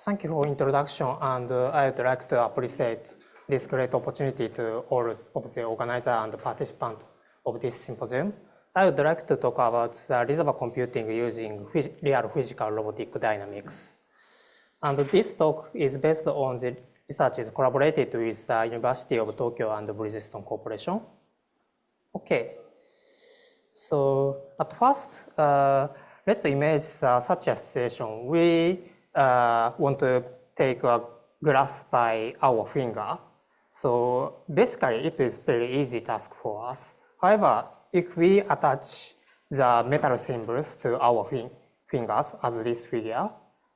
Thank you for introduction, and I would like to appreciate this great opportunity to all of the organizer and participants of this symposium. I would like to talk about the reservoir computing using real physical robotic dynamics. And this talk is based on the research collaborated with the University of Tokyo and Bridgestone Corporation. Okay, so at first, let's imagine such a situation. We want to take a glass by our finger. So basically, it is very easy task for us. However, if we attach the metal symbols to our fingers as this figure,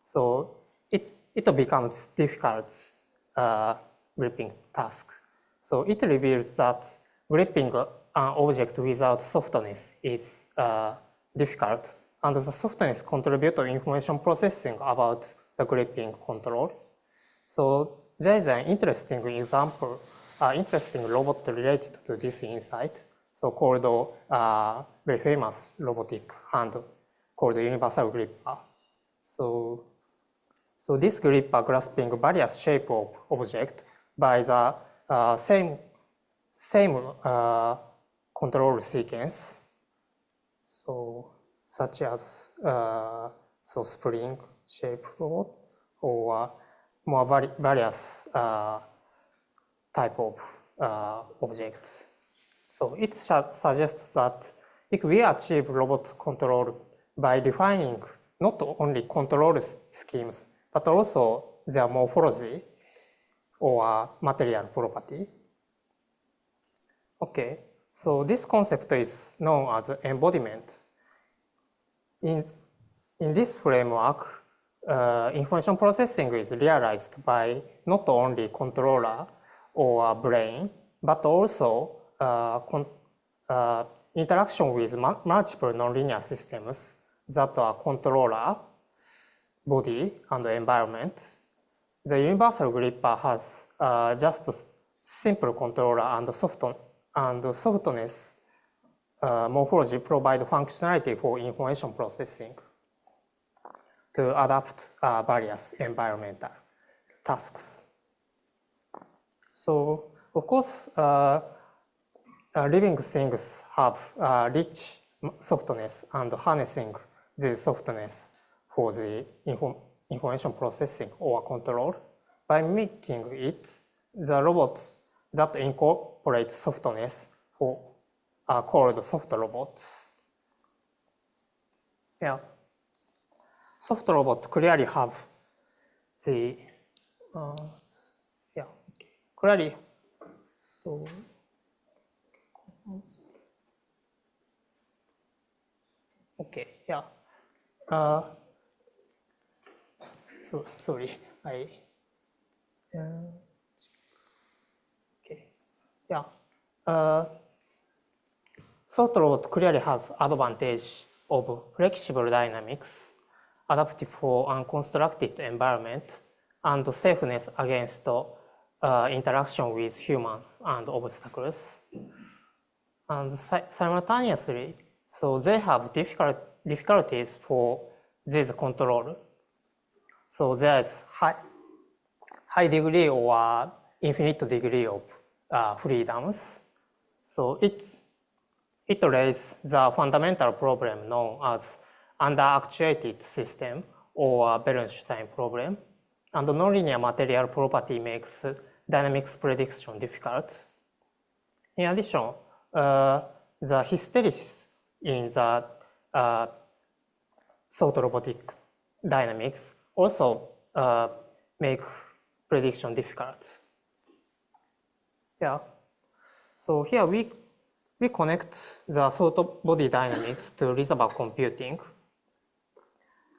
so it becomes difficult gripping task. So it reveals that gripping an object without softness is difficult, and the softness contributes to information processing about the gripping control. So there is an interesting example, interesting robot related to this insight, so called very famous robotic hand called universal gripper. So this gripper grasping various shape of object by the same control sequence. So such as spring shape robot or more various type of objects. So it suggests that if we achieve robot control by defining not only control schemes, but also their morphology or material property. Okay, so this concept is known as embodiment. In this framework, information processing is realized by not only controller or brain, but also interaction with multiple nonlinear systems that are controller, body, and environment. The universal gripper has just a simple controller and softness morphology provide functionality for information processing to adapt various environmental tasks. So, of course, living things have rich softness, and harnessing this softness for the information processing or control. By mimicking it, the robots that incorporate softness are called soft robots. Yeah, soft robots clearly have the clearly. So okay, yeah. So sorry, okay, yeah. Soft robot clearly has advantage of flexible dynamics, adaptive for unconstructed environment, and safeness against interaction with humans and obstacles. And simultaneously, so they have difficulties for this control. So there is high degree or infinite degree of freedoms. So it raises the fundamental problem known as under-actuated system or Bernstein problem. And the nonlinear material property makes dynamics prediction difficult. In addition, the hysteresis in the soft robotic dynamics also make prediction difficult. Yeah. So here we connect the soft body dynamics to reservoir computing.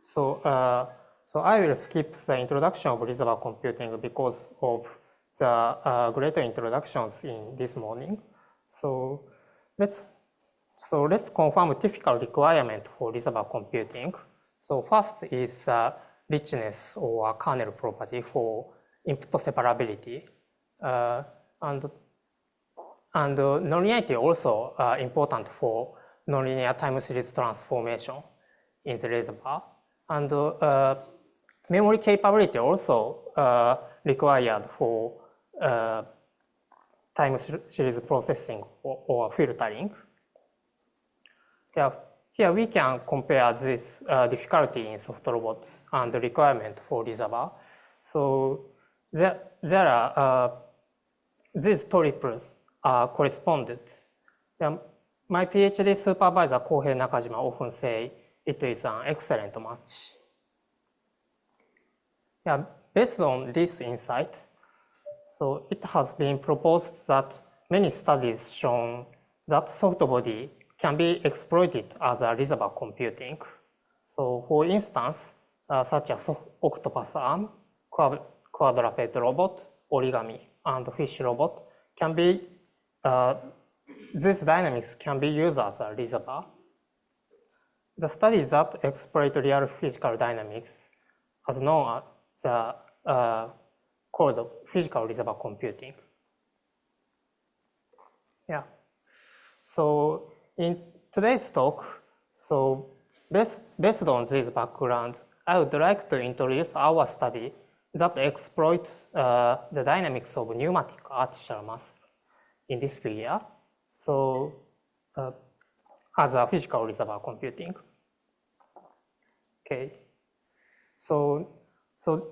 So I will skip the introduction of reservoir computing because of the greater introductions in this morning. So let's confirm typical requirement for reservoir computing. So first is richness or kernel property for input separability, and nonlinearity also important for nonlinear time series transformation in the reservoir. And memory capability also required for time series processing or filtering. Here we can compare this difficulty in soft robots and the requirement for Reservoir. So there are these triples are corresponded. My PhD supervisor Kohei Nakajima often say it is an excellent match. Based on this insight, so it has been proposed that many studies shown that soft body can be exploited as a reservoir computing. So for instance, such as octopus arm, quadruped robot, origami, and fish robot can be, these dynamics can be used as a reservoir. The studies that exploit real physical dynamics as known as called physical reservoir computing. So in today's talk, so based on this background, I would like to introduce our study that exploits the dynamics of pneumatic artificial muscle in this figure. So as a physical reservoir computing. Okay. So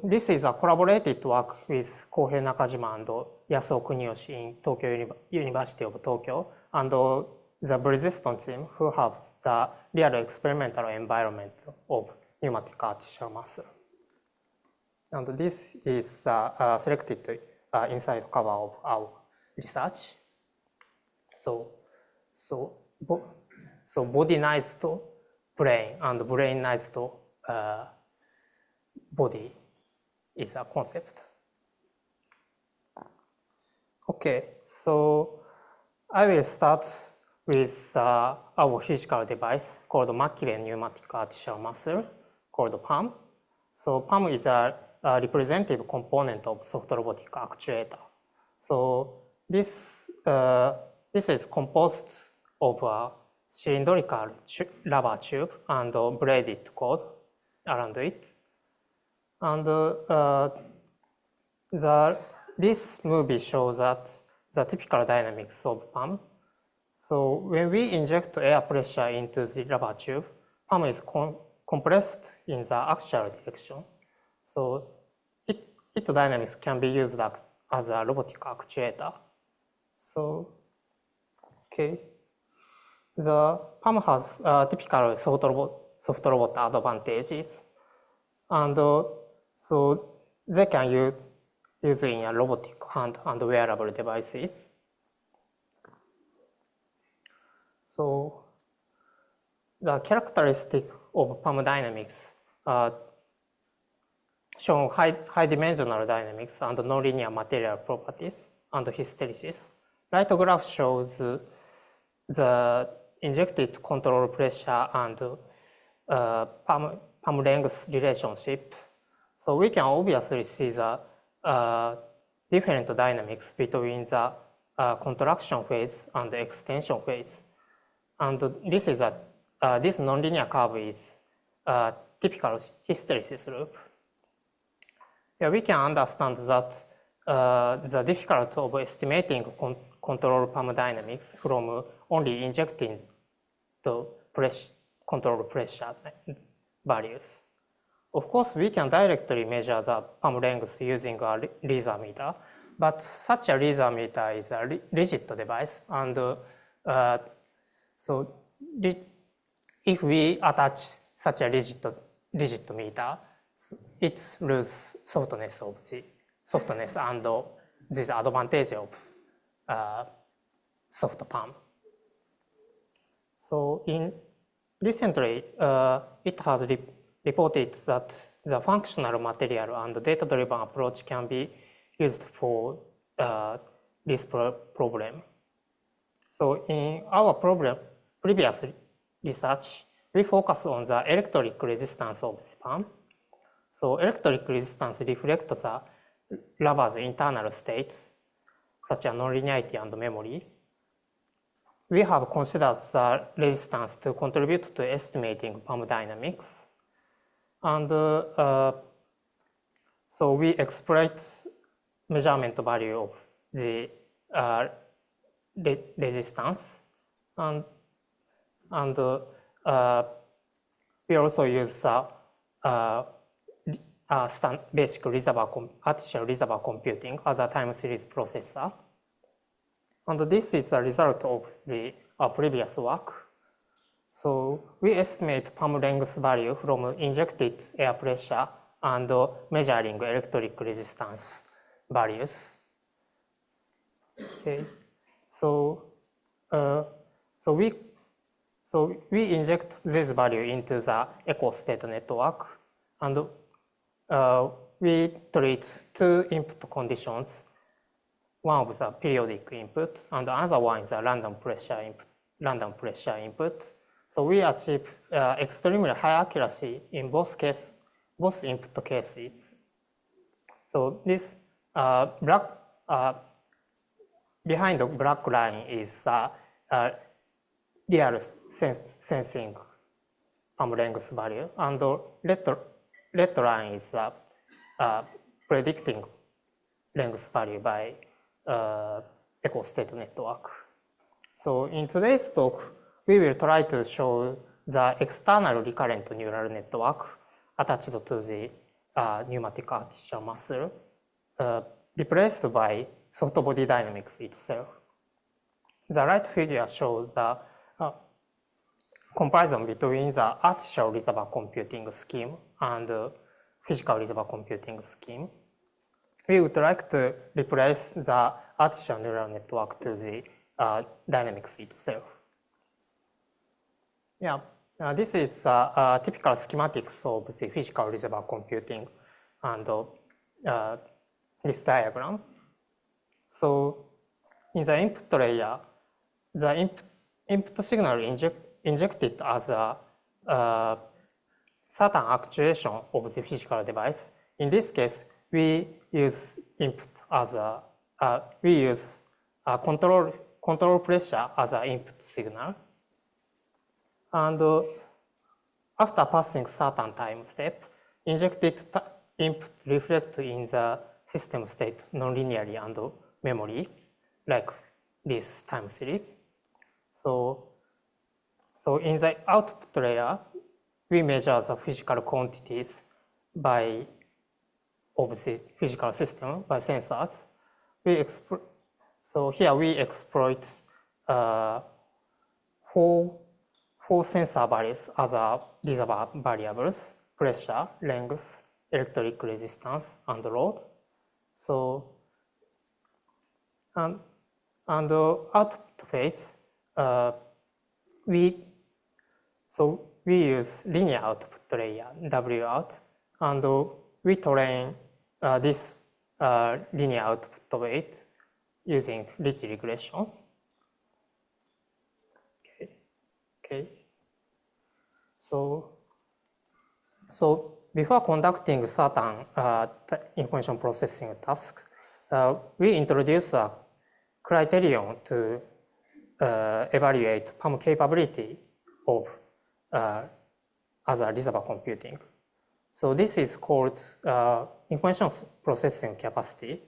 this is a collaborated work with Kohei Nakajima and Yasuo Kuniyoshi in Tokyo University of Tokyo, and the Bridgestone team who have the real experimental environment of pneumatic artificial muscle. And this is selected inside cover of our research. So body-nized brain and brain-nized body is a concept. Okay, so I will start with our physical device called Macquarie pneumatic artificial muscle called PAM. So PAM is a representative component of soft robotic actuator. So this is composed of a cylindrical rubber tube and a braided cord around it. And this movie shows that the typical dynamics of PAM. So when we inject air pressure into the rubber tube, PAM is compressed in the axial direction. So its dynamics can be used as a robotic actuator. So, okay. The PAM has typical soft robot advantages. And so they can use in a robotic hand and wearable devices. So the characteristic of PAM dynamics show high dimensional dynamics and nonlinear material properties and hysteresis. Right graph shows the injected control pressure and PAM length relationship. So we can obviously see the different dynamics between the contraction phase and the extension phase. And this nonlinear curve is a typical hysteresis loop. We can understand that the difficulty of estimating control PAM dynamics from only injecting the control pressure values. Of course, we can directly measure the PAM length using a laser meter, but such a laser meter is a rigid device, and so if we attach such a rigid meter, it loses softness and this advantage of soft PAM. So recently, it has reported that the functional material and data-driven approach can be used for this problem. So in our previous research, we focus on the electric resistance of PAM. So electric resistance reflects the rubber's internal states, such as nonlinearity and memory. We have considered the resistance to contribute to estimating PAM dynamics. And So we exploit measurement value of the resistance, and we also use basic artificial reservoir computing as a time series processor. And this is a result of the previous work. So we estimate pump length value from injected air pressure and measuring electric resistance values. Okay, so we inject this value into the echo state network, and we treat two input conditions. One is a periodic input, and the other one is a random pressure input. So we achieve extremely high accuracy in both input cases. So this behind the black line is real sensing pump length value, and the red line is predicting length value by echo state network. So in today's talk, we will try to show the external recurrent neural network attached to the pneumatic artificial muscle, replaced by soft body dynamics itself. The right figure shows the comparison between the artificial reservoir computing scheme and physical reservoir computing scheme. We would like to replace the artificial neural network to the dynamics itself. Yeah, this is typical schematics of the physical reservoir computing and this diagram. So in the input layer, the input signal injected as a certain actuation of the physical device. In this case, we use input as control pressure as an input signal. And after passing certain time step, injected input reflect in the system state nonlinearly and memory, like this time series. So in the output layer, we measure the physical quantities of the physical system by sensors. So here we exploit four sensor values as reservoir variables: pressure, length, electric resistance, and load. So and the output phase, we use linear output layer W out, and we train this linear output weight using rich regressions. Okay. So before conducting certain information processing task, we introduce a criterion to evaluate pump capability of other reservoir computing. So this is called information processing capacity,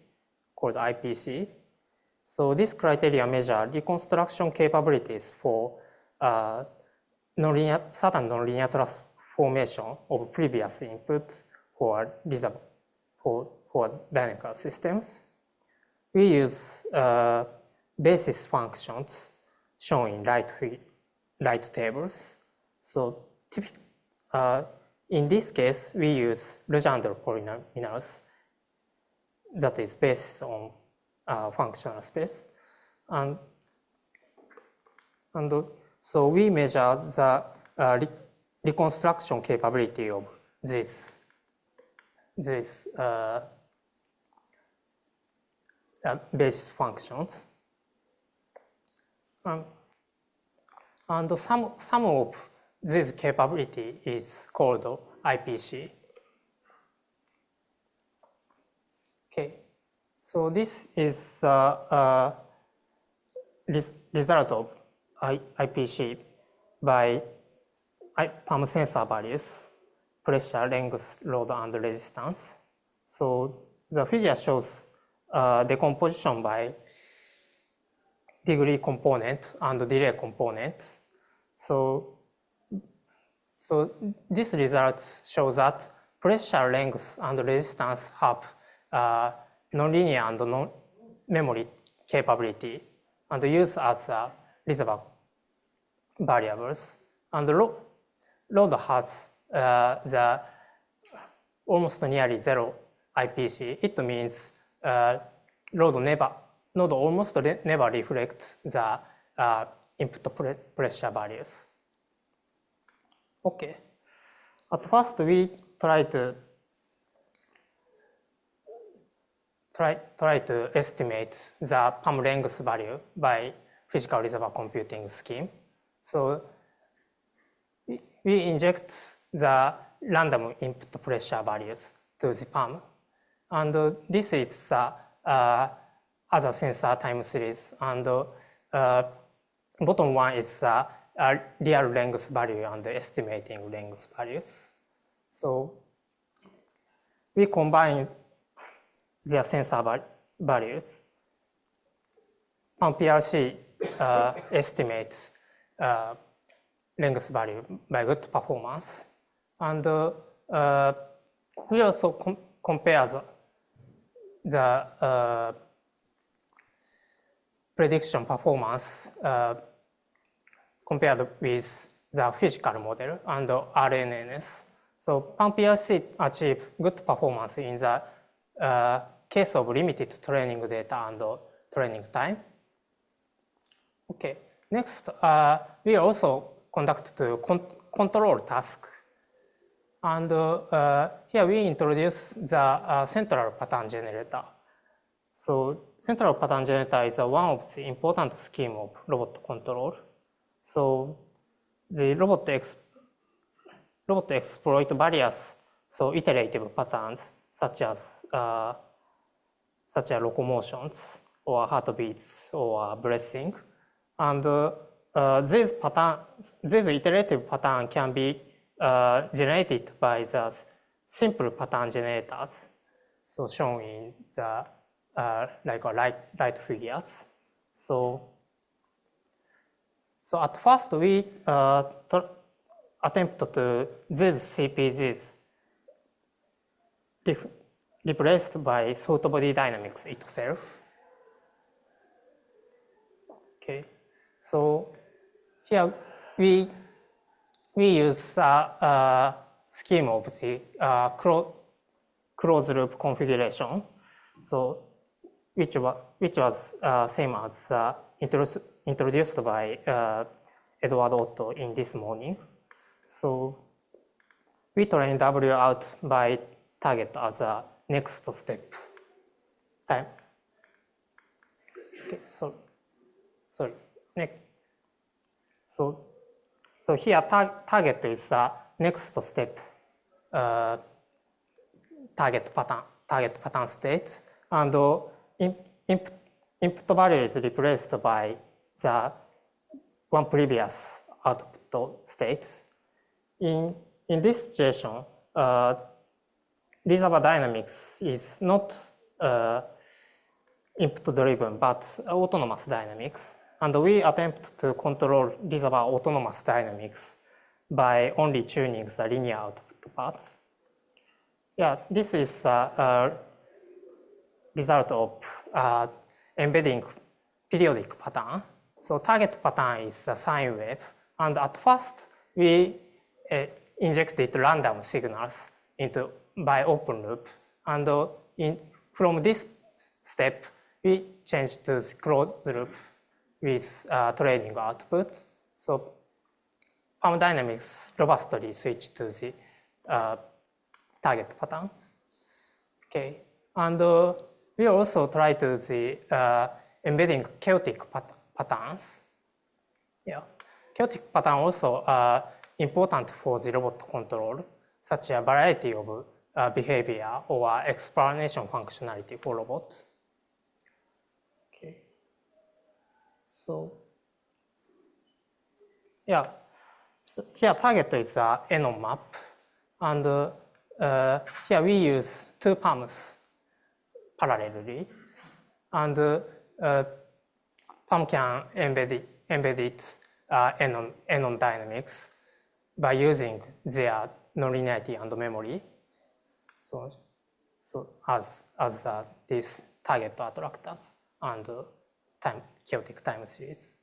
called IPC. So this criteria measure reconstruction capabilities for certain nonlinear transformation of previous input for dynamical systems. We use basis functions shown in right tables. So in this case, we use Legendre polynomials that is based on functional space, and so we measure the reconstruction capability of these basis functions, and the sum of this capability is called IPC. Okay, so this is this result of IPC by pump sensor values: pressure, length, load, and resistance. So the figure shows decomposition by degree component and delay component. So this result shows that pressure length and resistance have nonlinear and non-memory capability and used as reservoir variables. And the load has the almost nearly zero IPC. It means node almost never reflects the input pressure values. Okay. At first, we try to estimate the PAM length value by physical reservoir computing scheme. So we inject the random input pressure values to the PAM, and this is the other sensor time series, and bottom one is the real length value and estimating length values. So we combine their sensor values. PAM PRC estimates length value by good performance, and we also compare the prediction performance compared with the physical model and RNNs. So PAM PRC achieve good performance in the case of limited training data and training time. Okay, next we also conduct the control task, and here we introduce the central pattern generator. So central pattern generator is one of the important scheme of robot control. So the robot exploit various iterative patterns such as locomotions or heartbeats or breathing, and these iterative pattern can be generated by the simple pattern generators, so shown in the right figures. So at first we attempt to these CPGs replaced by thought body dynamics itself. Okay, so here we use a scheme of the closed loop configuration, so which was same as introduced by Edward Otto in this morning. So we train W out by target as a next step time. Okay, sorry. Next. So here target is the next step target pattern state, and input value is replaced by the one previous output state. In this situation, reservoir dynamics is not input driven but autonomous dynamics, and we attempt to control reservoir autonomous dynamics by only tuning the linear output parts. Yeah, this is a result of embedding periodic pattern. So target pattern is a sine wave, and at first we injected random signals by open loop, and from this step we changed to the closed loop with training output. So PAM dynamics robustly switched to the target patterns. Okay, and we also try to embedding chaotic patterns. Yeah, chaotic pattern also important for the robot control, such a variety of behavior or explanation functionality for robot. Okay. So yeah, so here target is a Enon map, and here we use two palms parallelly, and palm can embed it Enon dynamics by using their nonlinearity and memory. So as these target attractors and chaotic time series.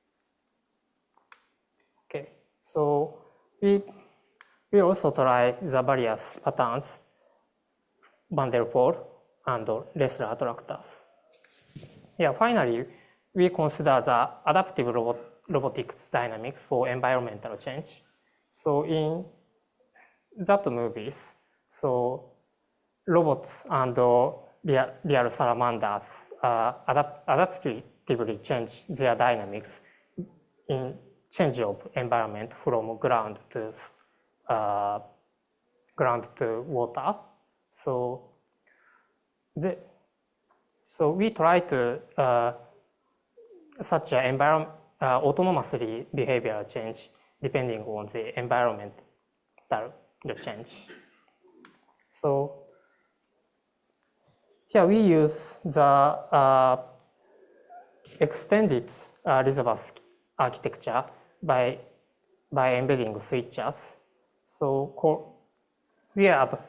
Okay, so we also try the various patterns, Van der Pol and Ressler attractors. Yeah, finally, we consider the adaptive robotics dynamics for environmental change. So in that movies, so robots and real salamanders adaptively change their dynamics in change of environment from ground to water. So we try to such an autonomously behavioral change depending on the environmental change. So here we use the extended reservoir architecture by embedding switches. So we add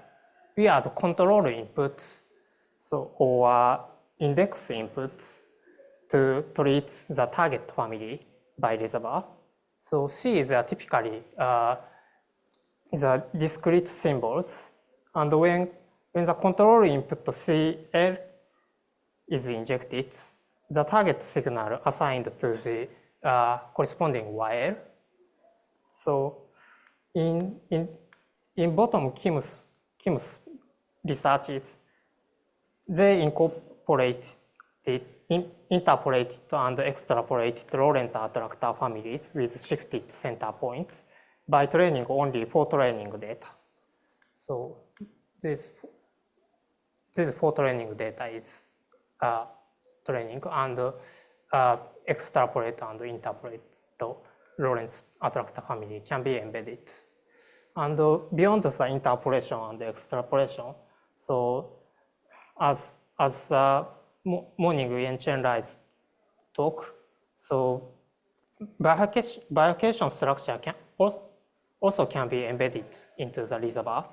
control inputs, or index inputs to treat the target family by reservoir. So C is typically the discrete symbols, and when the control input CL is injected, the target signal assigned to the corresponding YL. So in bottom Kim's researches, they interpolated and extrapolated Lorentz attractor families with shifted center points by training only for training data. So this for training data is training, and extrapolate and interpolate the Lorentz attractor family can be embedded. And beyond the interpolation and extrapolation, so as morning Yen-Chen Lai's talk, so bifurcation structure also can be embedded into the reservoir.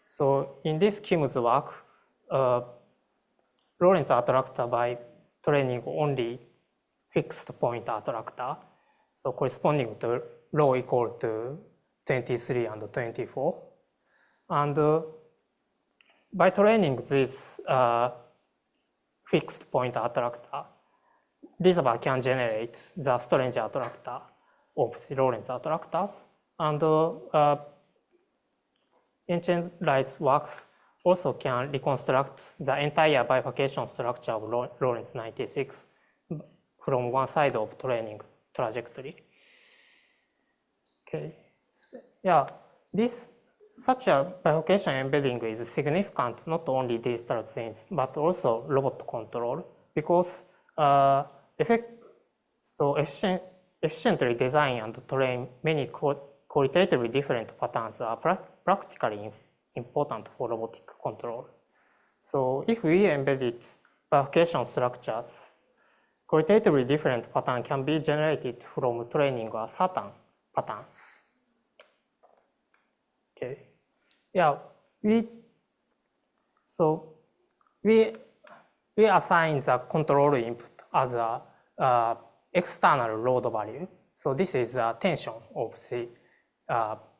So in this Kim's work, Lorentz attractor by training only fixed point attractor, so corresponding to rho equal to 23 and 24. And by training this fixed point attractor, reservoir can generate the strange attractor of the Lorentz attractors. And Yen-Chen Lai's works also can reconstruct the entire bifurcation structure of Lorentz 96 from one side of training trajectory. Okay, yeah, such a bifurcation embedding is significant not only digital twins but also robot control, because efficiently design and train many qualitatively different patterns are practically important for robotic control. So if we embedded bifurcation structures, qualitatively different patterns can be generated from training a certain patterns. Okay, yeah, we assign the control input as a external load value. So this is the tension of the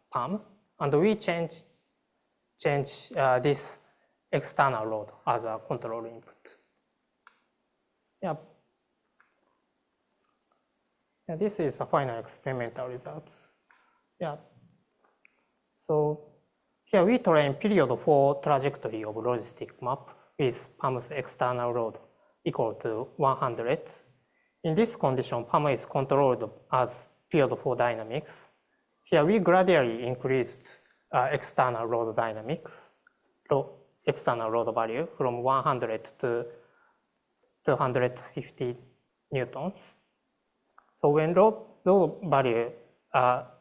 palm, and we change this external load as a control input. Yeah. Yeah, this is the final experimental results. Yeah. So here we train period 4 trajectory of logistic map with palm's external load equal to 100. In this condition, palm is controlled as period 4 dynamics. Here we gradually increased external load dynamics, external load value from 100 to 250 newtons. So when load value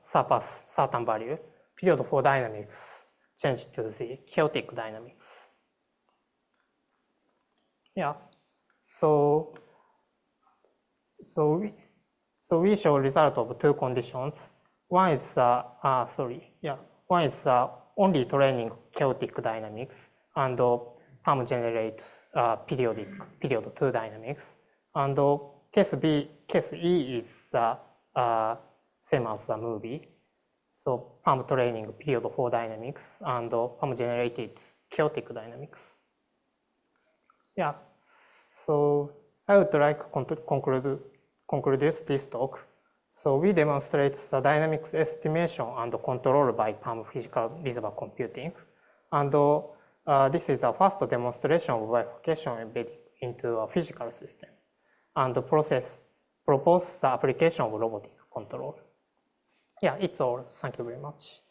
surpass certain value, period 4 dynamics change to the chaotic dynamics. Yeah. So we show result of two conditions. One is one is only training chaotic dynamics, and PAM generates period 2 dynamics. And case E is same as the movie. So PAM training period 4 dynamics, and PAM generated chaotic dynamics. Yeah. So I would like to conclude this talk. So we demonstrate the dynamics estimation and control by PAM physical reservoir computing. And this is the first demonstration of bifurcation embedding into a physical system. And the process proposes the application of robotic control. Yeah, it's all. Thank you very much.